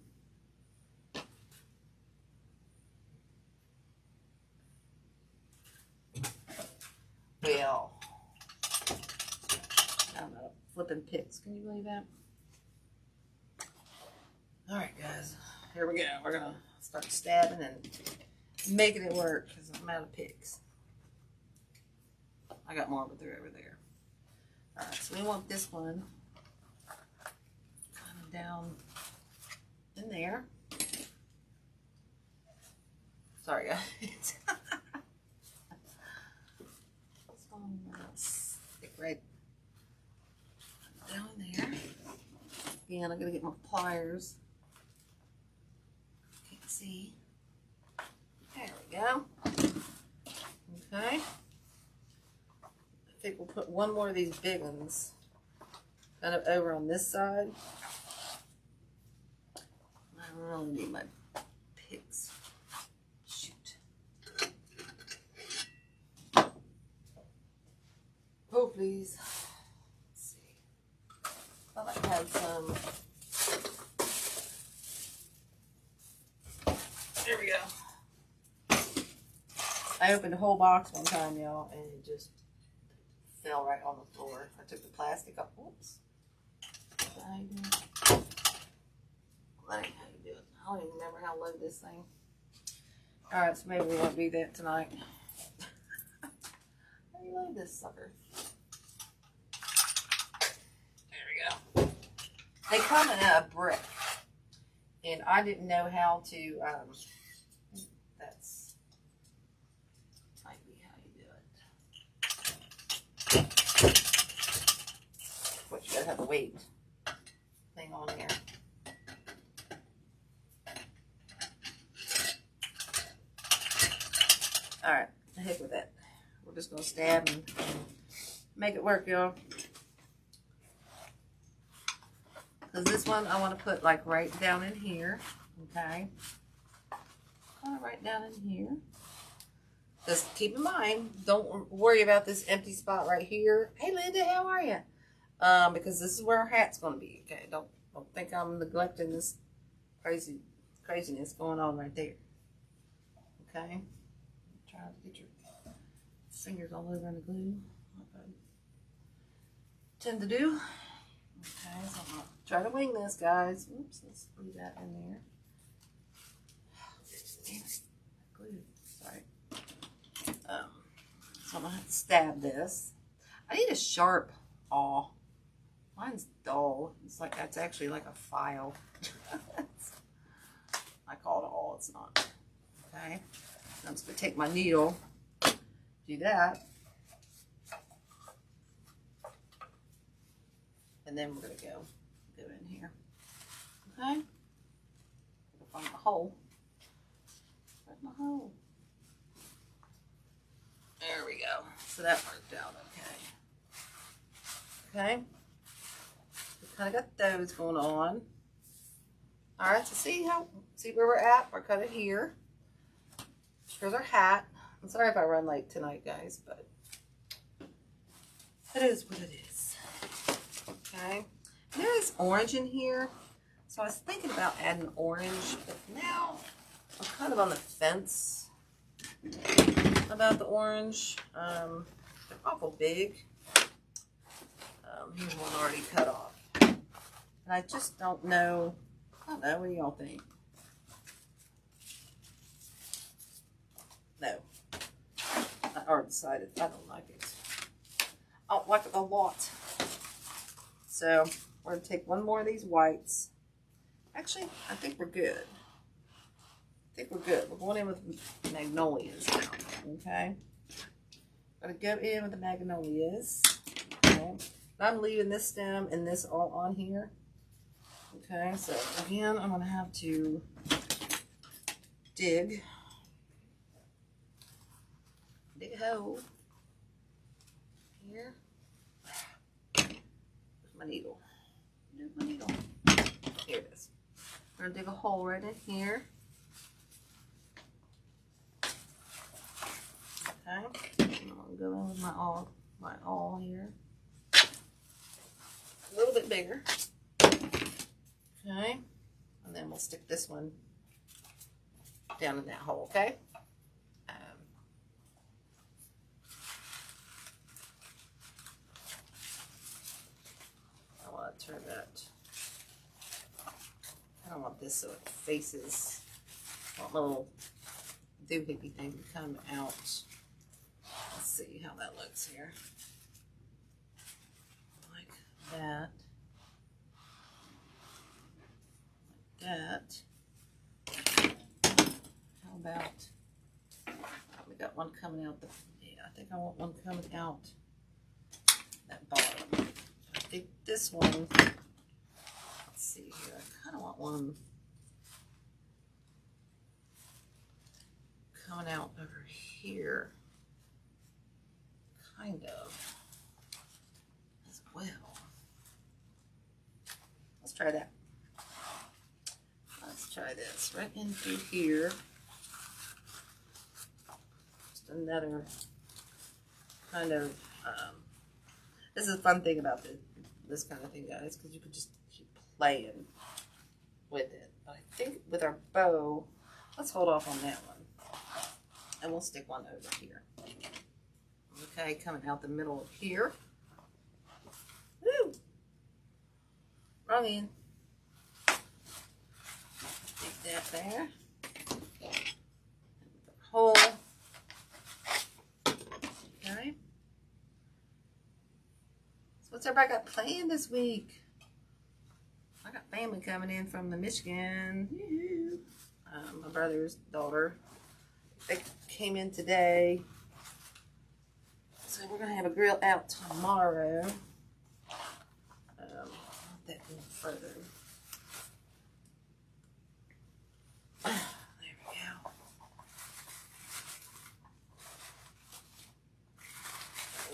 Well, I'm out of flipping picks. Can you believe that? All right, guys. Here we go. We're going to start stabbing and making it work because I'm out of picks. I got more, but they're over there. Alright, so we want this one kind of down in there. Sorry, guys. This one stick right down there. Again, I'm gonna get my pliers. Can't see. There we go. Okay. I think we'll put one more of these big ones kind of over on this side. I really need my picks. Shoot. Oh, please. Let's see. I thought I had some. There we go. I opened a whole box one time, y'all, and it just fell right on the floor. I took the plastic off. Oops. How you doing? That ain't how you do it. I don't even remember how to load this thing. Alright, so maybe we won't do that tonight. How do you load this sucker? There we go. They come in a brick. And I didn't know how to, that's might be how you do it. But you gotta have a weight thing on there. Alright, the heck with that. We're just gonna stab and make it work, y'all. Because this one I want to put like right down in here. Okay. Right down in here. Just keep in mind, don't worry about this empty spot right here. Hey Linda, how are you? Because this is where our hat's gonna be. Okay, don't think I'm neglecting this craziness going on right there. Okay. Try to get your fingers all over in the glue, like I tend to do. Okay, so I'm gonna try to wing this, guys. Oops, let's leave that in there. Damn it, glue. Sorry. So I'm gonna have to stab this. I need a sharp awl. Mine's dull. It's like that's actually like a file. I call it an awl. It's not. Okay. I'm just gonna take my needle. Do that. And then we're going to go in here. Okay? Find my hole. Where's my hole? There we go. So that worked out okay. Okay? We kind of got those going on. Alright, so see where we're at? We're kind of here. Here's our hat. I'm sorry if I run late tonight, guys, but it is what it is. Okay, there is orange in here, so I was thinking about adding orange, but now I'm kind of on the fence about the orange. They're awful big. Here's one already cut off, and I just don't know. I don't know. What do y'all think? No, I already decided I don't like it. I don't like it a lot. So we're going to take one more of these whites. Actually, I think we're good. We're going in with magnolias now. Okay. Going to go in with the magnolias. Okay. I'm leaving this stem and this all on here. Okay. So again, I'm going to have to dig a hole here. My needle. Where's my needle? Here it is. We're gonna dig a hole right in here. Okay. I'm gonna go in with my awl here. A little bit bigger. Okay. And then we'll stick this one down in that hole. Okay. Turn that. I don't want this so it faces. I want my little doohickey thing to come out. Let's see how that looks here. Like that. Like that. How about, we got one coming out yeah, I think I want one coming out that bottom. I think this one, let's see here, I kind of want one coming out over here, kind of, as well. Let's try that. Let's try this right in through here. Just another kind of, this is a fun thing about this kind of thing, guys, because you could just keep playing with it. But I think with our bow, let's hold off on that one. And we'll stick one over here. Okay, coming out the middle of here. Woo! Wrong end. Stick that there. Hole. Okay. So what's everybody got planned this week? I got family coming in from the Michigan. My brother's daughter. They came in today. So we're going to have a grill out tomorrow. Not that go further. There we go.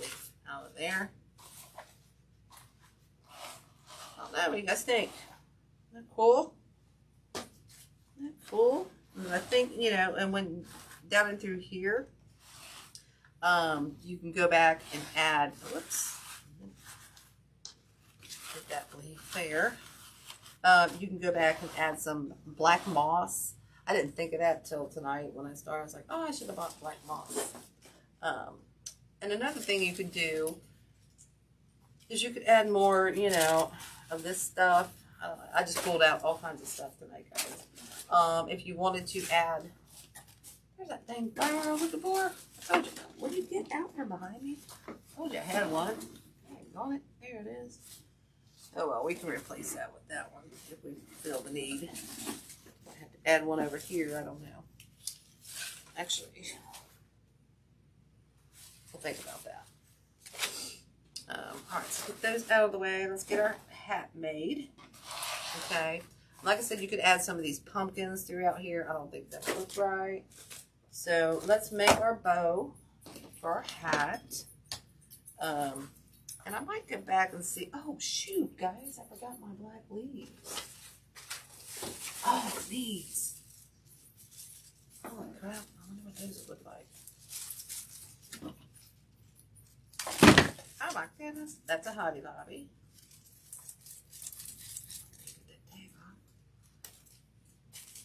Leaf out of there. Oh, there we go. Snake. Isn't that cool? Isn't that cool? And I think, you know, and when down and through here, you can go back and add, whoops, get that leaf there. You can go back and add some black moss. I didn't think of that till tonight when I started. I was like, oh, I should have bought black moss. And another thing you could do is you could add more, you know, of this stuff. I just pulled out all kinds of stuff tonight, guys. If you wanted to add, there's that thing fire I was looking for. I told you, will you get out from behind me? I told you I had one. Dang on it. There it is. Oh well, we can replace that with that one if we feel the need. I have to add one over here. I don't know. Actually, we'll think about that. Alright, so put those out of the way. Let's get our hat made. Okay. Like I said, you could add some of these pumpkins throughout here. I don't think that looks right. So let's make our bow for our hat. And I might get back and see. Oh, shoot, guys. I forgot my black leaves. Oh, these. Holy crap. I wonder what those would look like. Oh, my goodness. That's a Hobby Lobby.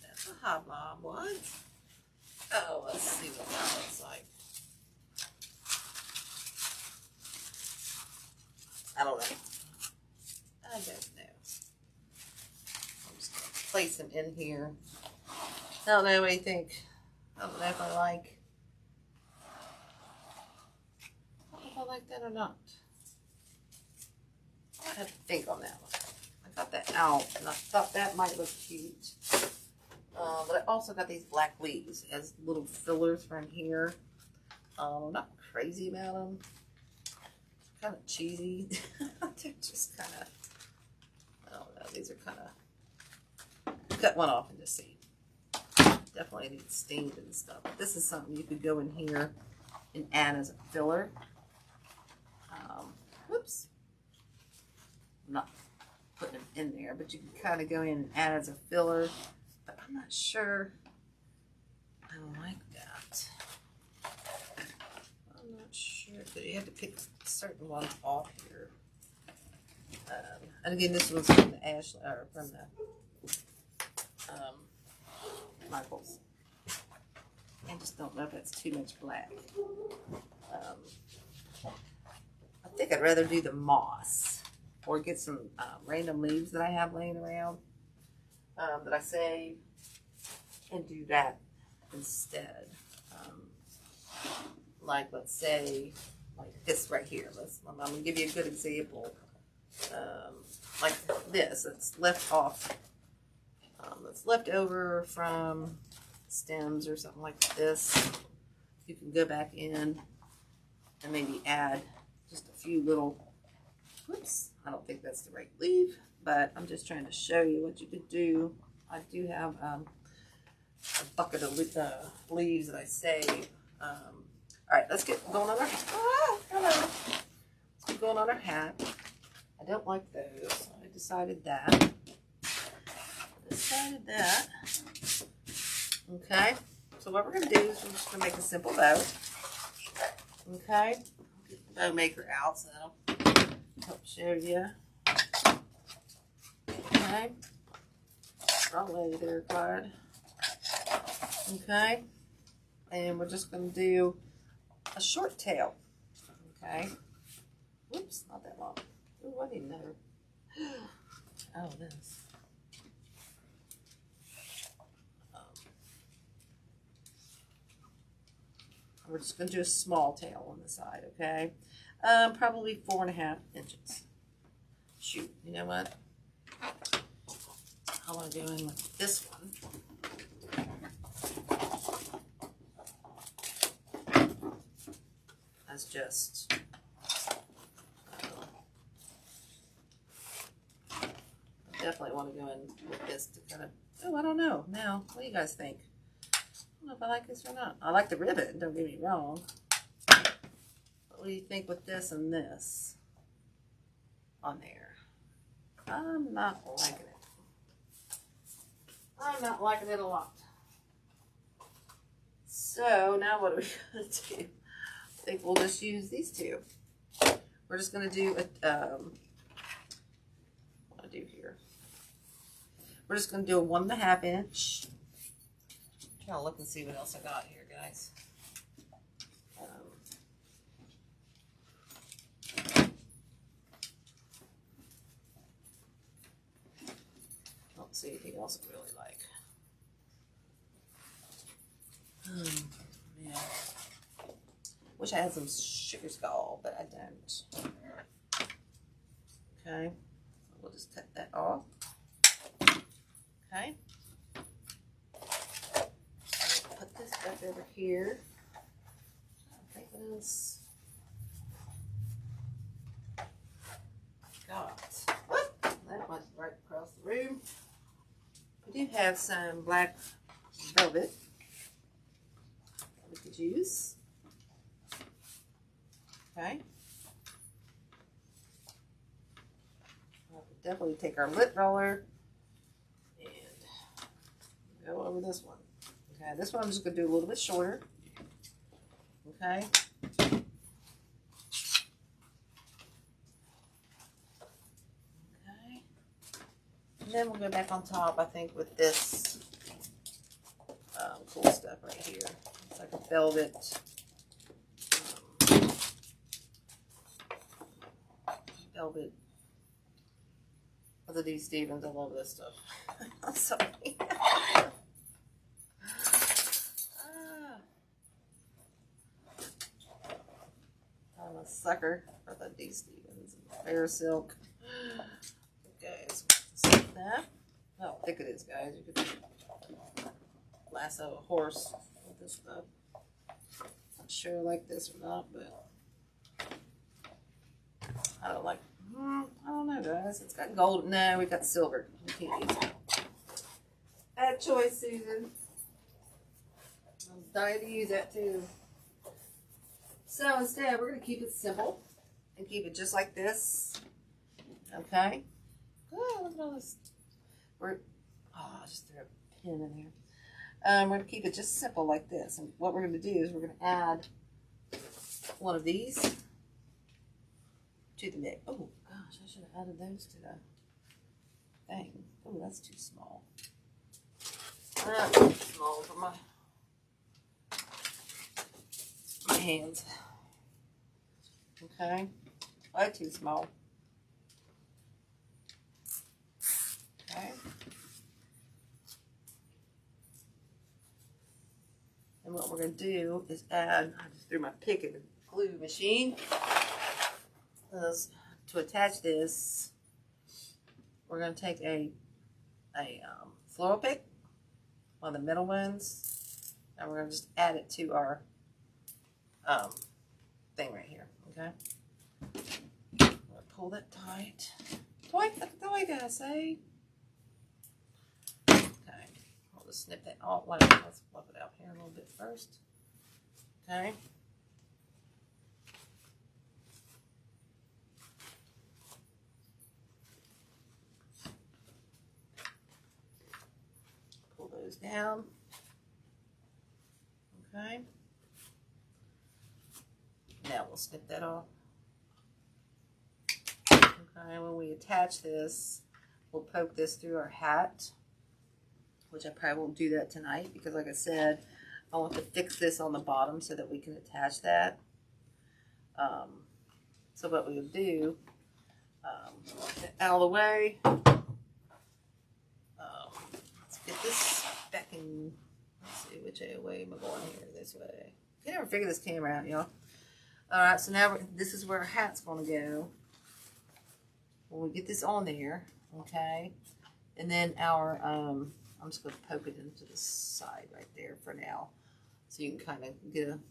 That's a Hobnob one. Oh, let's see what that looks like. I don't know. I don't know. I'm just going to place them in here. I don't know what you think. I don't know if I like. I don't know if I like that or not. I have to think on that one. I got that out and I thought that might look cute. But I also got these black leaves as little fillers from here. I'm not crazy about them. Kind of cheesy. They're just kind of, I don't know, these are kind of, cut one off and just see. Definitely need steamed and stuff. But this is something you could go in here and add as a filler. Whoops. I'm not putting them in there, but you can kind of go in and add as a filler. But I'm not sure I like that. I'm not sure, because you have to pick certain ones off here. And again, this one's from the Ashley, or from the Michaels. I just don't know if that's too much black. I think I'd rather do the moss, or get some random leaves that I have laying around that I save, and do that instead. Like, let's say, like this right here. I'm going to give you a good example. Like this, it's left off. It's left over from stems or something like this. You can go back in and maybe add just a few little, whoops, I don't think that's the right leaf, but I'm just trying to show you what you could do. I do have a bucket of leaves that I save. All right, let's get going on our hat. Hello. Let's get going on our hat. I don't like those, so I decided that. Okay, so what we're going to do is we're just going to make a simple bow. Okay, get the bow maker out so that'll help show you. Okay, wrong way there, Clyde. Okay, and we're just going to do a short tail. Okay, whoops, not that long. Ooh, I need another. Oh, this. We're just going to do a small tail on the side, okay? Probably 4.5 inches. Shoot, you know what? I want to go in with this one. That's just, I definitely want to go in with this to kind of, oh, I don't know. Now, what do you guys think? I don't know if I like this or not. I like the ribbon, don't get me wrong. But what do you think with this and this on there? I'm not liking it. I'm not liking it a lot. So now what are we going to do? I think we'll just use these two. We're just going to do a, what do I do here? We're just going to do a 1.5 inch. I'm trying to look and see what else I got here, guys. I don't see anything else I really like. Yeah. Wish I had some sugar skull, but I don't. Okay. So we'll just cut that off. Okay. Put this back over here. I think what else I got. What? That went right across the room. We do have some black velvet that we could use. Okay. We'll definitely take our lint roller and go over this one. Okay, this one I'm just going to do a little bit shorter. Okay. Okay. And then we'll go back on top, I think, with this cool stuff right here. It's like a velvet. Velvet. Other D. Stevens, I love this stuff. I'm sorry. I'm a sucker for the D. Stevens. Fair silk. Okay, so see that. How thick it is, guys. You could lasso a horse with this stuff. Not sure I like this or not, but I don't like. I don't know, guys. It's got gold. No, we got silver. We can't use it. Bad choice, Susan. I'm dying to use that too. So instead, we're going to keep it simple and keep it just like this. Okay. Oh, look at all this. I just threw a pin in there. We're going to keep it just simple like this. And what we're going to do is we're going to add one of these to the neck. Oh gosh, I should have added those to the thing. Oh, that's too small. That's too small for my hands. Okay, way too small. Okay. And what we're going to do is add, I just threw my pick in the glue machine. To attach this, we're going to take a floral pick, one of the middle ones, and we're going to just add it to our thing right here, okay? I'm going to pull that tight. Tight, I say. Okay, I'll just snip that off. Let's fluff it out here a little bit first. Okay. Pull those down. Okay. Now we'll snip that off. Okay, when we attach this, we'll poke this through our hat, which I probably won't do that tonight because, like I said, I want to fix this on the bottom so that we can attach that. So what we'll do, get out of the way. Let's get this back in. Let's see, which way am I going here? This way. I never figure this camera out, y'all. All right, so now this is where our hat's going to go. When we get this on there, okay, and then our, I'm just going to poke it into the side right there for now, so you can kind of get an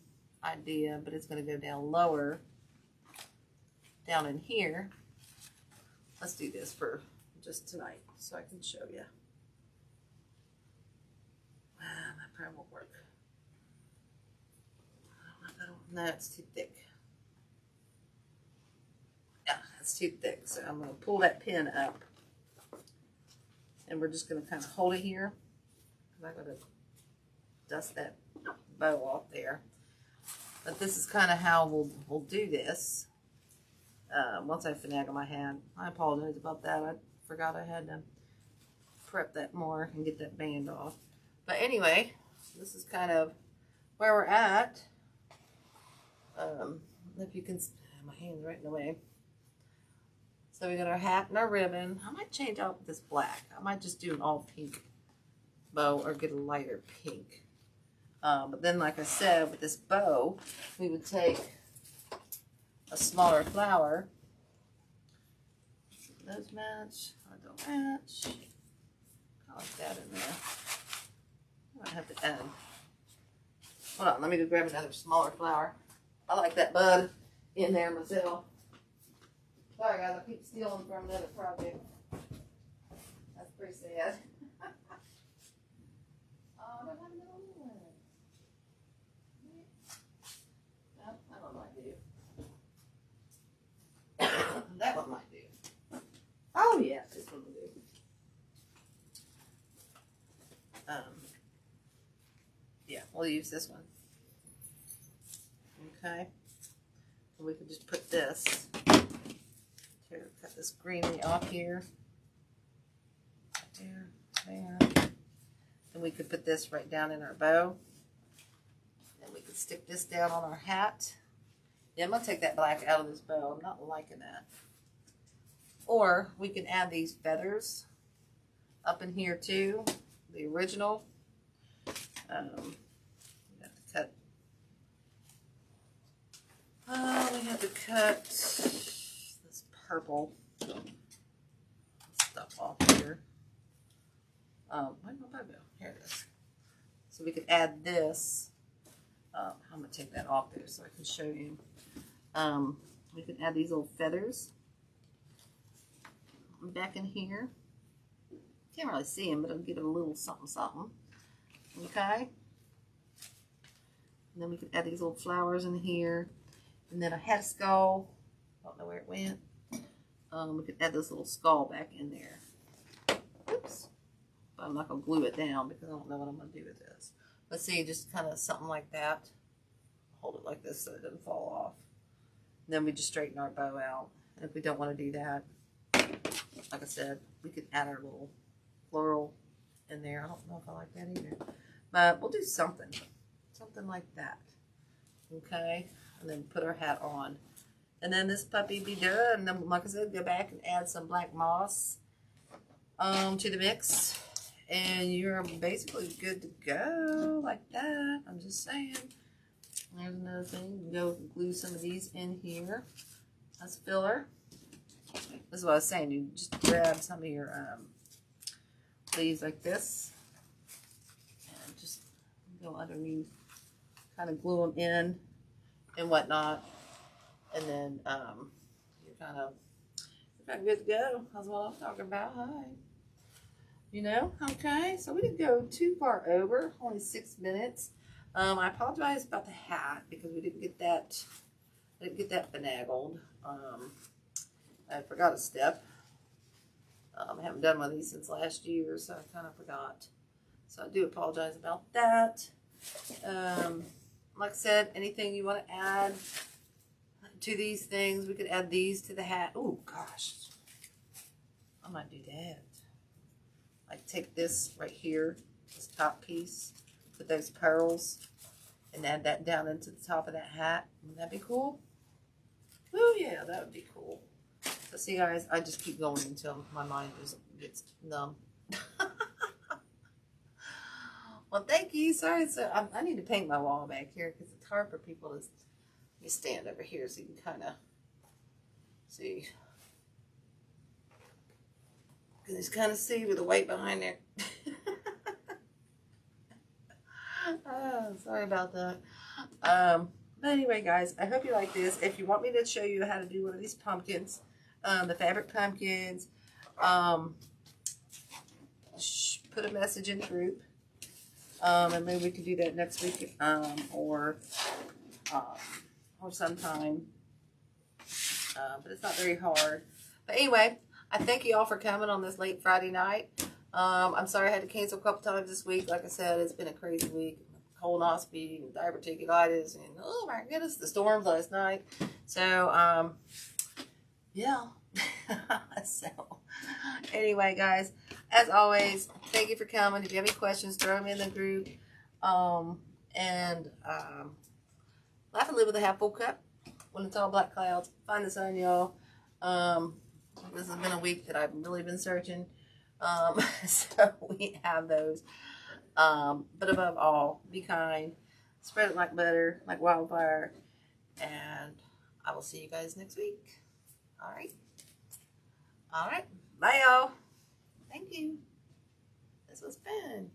idea, but it's going to go down lower, down in here. Let's do this for just tonight, so I can show you. That probably won't work. No, it's too thick. Yeah, it's too thick, so I'm going to pull that pin up, and we're just going to kind of hold it here. I'm going to dust that bow off there, but this is kind of how we'll do this. Once I finagle my hand, I apologize about that. I forgot I had to prep that more and get that band off. But anyway, this is kind of where we're at. If you can, my hand's right in the way. So we got our hat and our ribbon. I might change out this black. I might just do an all pink bow or get a lighter pink. But then, like I said, with this bow, we would take a smaller flower. Those match. I don't match. I like that in there. I have to add. Hold on, let me go grab another smaller flower. I like that bud in there myself. Sorry guys, I keep stealing from another project. That's pretty sad. Oh, I don't have another one. Well, that one might do. That one might do. Oh yeah, this one will do. Yeah, we'll use this one. Okay, and we can just put this, here, cut this greenery off here, there, and we could put this right down in our bow, and we could stick this down on our hat. Yeah, I'm going to take that black out of this bow. I'm not liking that. Or we can add these feathers up in here too, the original. We have to cut. We have to cut this purple stuff off here. Where'd my bow go? Here it is. So we could add this. I'm going to take that off there so I can show you. We can add these little feathers back in here. Can't really see them, but I'll give it a little something something. Okay. And then we can add these little flowers in here. And then I had a skull. I don't know where it went. We could add this little skull back in there. Oops. But I'm not going to glue it down because I don't know what I'm going to do with this. Let's see, just kind of something like that. Hold it like this so it doesn't fall off. And then we just straighten our bow out. And if we don't want to do that, like I said, we could add our little floral in there. I don't know if I like that either. But we'll do something. Something like that. Okay? And then put our hat on. And then this puppy be done. And then, like I said, go back and add some black moss to the mix. And you're basically good to go like that. I'm just saying. There's another thing. You can go glue some of these in here. That's filler. This is what I was saying. You just grab some of your leaves like this and just go underneath, kind of glue them in and whatnot, and then you're kind of good to go. That's what I'm talking about. Hi. You know, okay, so we didn't go too far over, only 6 minutes. I apologize about the hat because we didn't get that, finagled. I forgot a step. I haven't done one of these since last year, so I kind of forgot. So I do apologize about that. Like I said, anything you want to add to these things, we could add these to the hat. Oh gosh, I might do that. Like take this right here, this top piece, put those pearls, and add that down into the top of that hat. Wouldn't that be cool? Oh yeah, that would be cool. So see guys, I just keep going until my mind just gets numb. Well, thank you. Sorry, so I need to paint my wall back here because it's hard for people to. Let me stand over here so you can kind of see. You can just kind of see with the white behind there. Oh, sorry about that. But anyway, guys, I hope you like this. If you want me to show you how to do one of these pumpkins, the fabric pumpkins, put a message in the group. And maybe we can do that next week, or sometime. But it's not very hard. But anyway, I thank you all for coming on this late Friday night. I'm sorry I had to cancel a couple times this week. Like I said, it's been a crazy week. Colonoscopy and diverticulitis and oh my goodness, the storms last night. So, yeah. So, anyway, guys, as always, thank you for coming. If you have any questions, throw them in the group. Laugh and live with a half full cup. When it's all black clouds, find the sun, y'all. This has been a week that I've really been searching. So we have those. But above all, be kind. Spread it like butter, like wildfire. And I will see you guys next week. All right. All right. Bye, y'all. Thank you. This was fun.